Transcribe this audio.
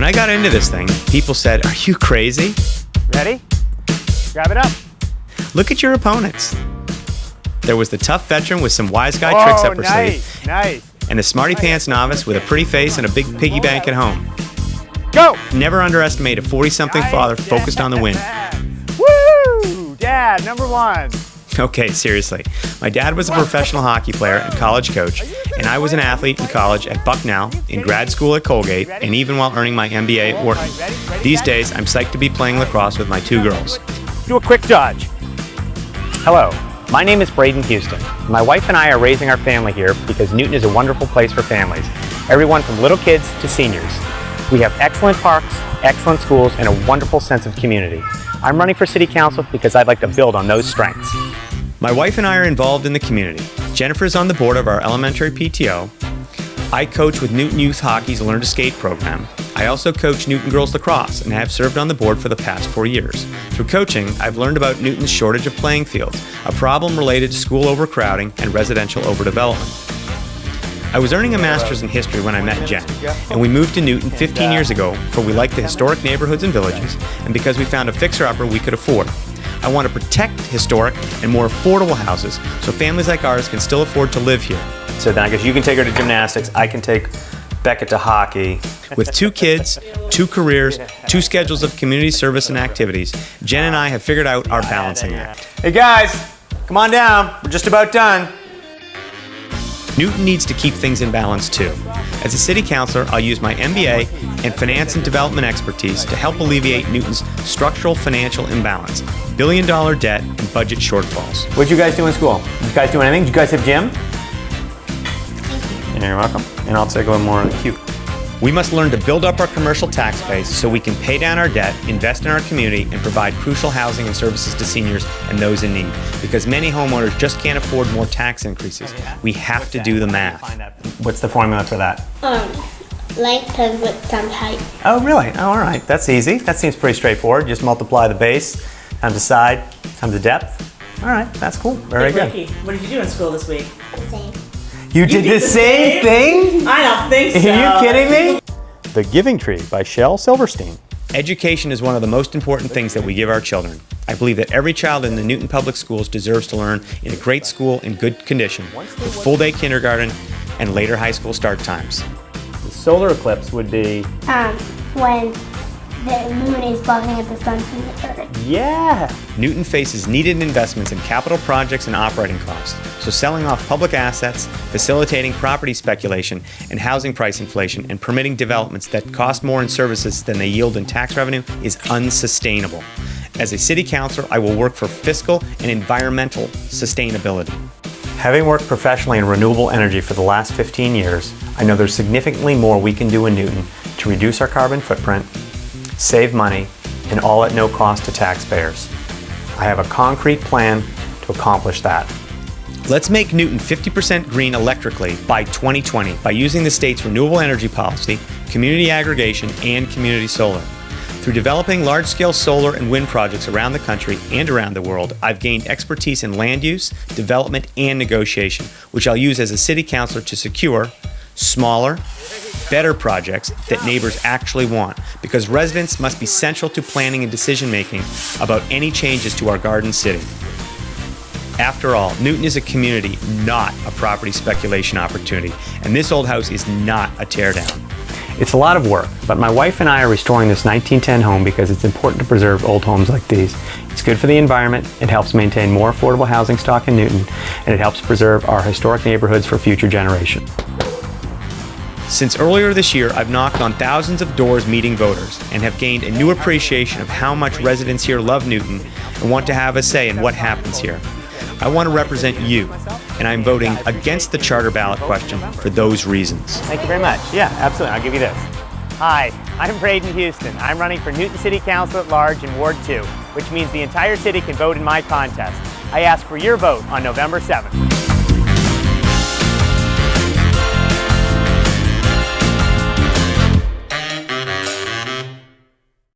I got into this thing, people said, "Are you crazy?" Ready? Grab it up. Look at your opponents. There was the tough veteran with some wise guy tricks up her sleeve. Nice. And the smarty pants novice with a pretty face and a big piggy bank at home. Go! Never underestimate a 40-something father focused on the win. Woo! Dad, number one. Okay, seriously. My dad was a professional hockey player and college coach, and I was an athlete in college at Bucknell, in grad school at Colgate, and even while earning my MBA at Wharton. These days, I'm psyched to be playing lacrosse with my 2 girls. Do a quick dodge. Hello, my name is Braden Houston. My wife and I are raising our family here because Newton is a wonderful place for families, everyone from little kids to seniors. We have excellent parks, excellent schools, and a wonderful sense of community. I'm running for City Council because I'd like to build on those strengths. My wife and I are involved in the community. Jennifer's on the board of our elementary PTO. I coach with Newton Youth Hockey's Learn to Skate program. I also coach Newton Girls Lacrosse and have served on the board for the past 4 years. Through coaching, I've learned about Newton's shortage of playing fields, a problem related to school overcrowding and residential overdevelopment. I was earning a master's in history when I met Jen, and we moved to Newton 15 years ago for we like the historic neighborhoods and villages, and because we found a fixer-upper we could afford. I want to protect historic and more affordable houses so families like ours can still afford to live here. So then I guess you can take her to gymnastics, I can take Becca to hockey. With 2 kids, 2 careers, 2 schedules of community service and activities, Jen and I have figured out our balancing act. Hey guys, come on down, we're just about done. Newton needs to keep things in balance too. As a city councilor, I'll use my MBA and finance and development expertise to help alleviate Newton's structural financial imbalance, billion-dollar debt, and budget shortfalls. What'd you guys do in school? Did you guys do anything? Did you guys have gym? You're welcome. And I'll take a little more on the cue. We must learn to build up our commercial tax base so we can pay down our debt, invest in our community, and provide crucial housing and services to seniors and those in need. Because many homeowners just can't afford more tax increases. We have to do the math. What's the formula for that? Length of width times height. Oh, really? Oh, all right. That's easy. That seems pretty straightforward. Just multiply the base times the side times the depth. All right. That's cool. Very good. Ricky, what did you do in school this week? The same. You did the same thing? I don't think so. Are you kidding me? The Giving Tree by Shel Silverstein. Education is one of the most important things that we give our children. I believe that every child in the Newton Public Schools deserves to learn in a great school in good condition, with full-day kindergarten and later high school start times. The solar eclipse would be... When the moon is blocking at the sun from the earth. Yeah! Newton faces needed investments in capital projects and operating costs, so selling off public assets, facilitating property speculation and housing price inflation, and permitting developments that cost more in services than they yield in tax revenue is unsustainable. As a city councilor, I will work for fiscal and environmental sustainability. Having worked professionally in renewable energy for the last 15 years, I know there's significantly more we can do in Newton to reduce our carbon footprint, save money, and all at no cost to taxpayers. I have a concrete plan to accomplish that. Let's make Newton 50% green electrically by 2020 by using the state's renewable energy policy, community aggregation, and community solar. Through developing large-scale solar and wind projects around the country and around the world, I've gained expertise in land use, development, and negotiation, which I'll use as a city councilor to secure smaller, better projects that neighbors actually want, because residents must be central to planning and decision-making about any changes to our garden city. After all, Newton is a community, not a property speculation opportunity, and this old house is not a teardown. It's a lot of work, but my wife and I are restoring this 1910 home because it's important to preserve old homes like these. It's good for the environment, it helps maintain more affordable housing stock in Newton, and it helps preserve our historic neighborhoods for future generations. Since earlier this year, I've knocked on thousands of doors meeting voters and have gained a new appreciation of how much residents here love Newton and want to have a say in what happens here. I want to represent you, and I'm voting against the charter ballot question for those reasons. Thank you very much. Yeah, absolutely. I'll give you this. Hi, I'm Braden Houston. I'm running for Newton City Council at Large in Ward 2, which means the entire city can vote in my contest. I ask for your vote on November 7th.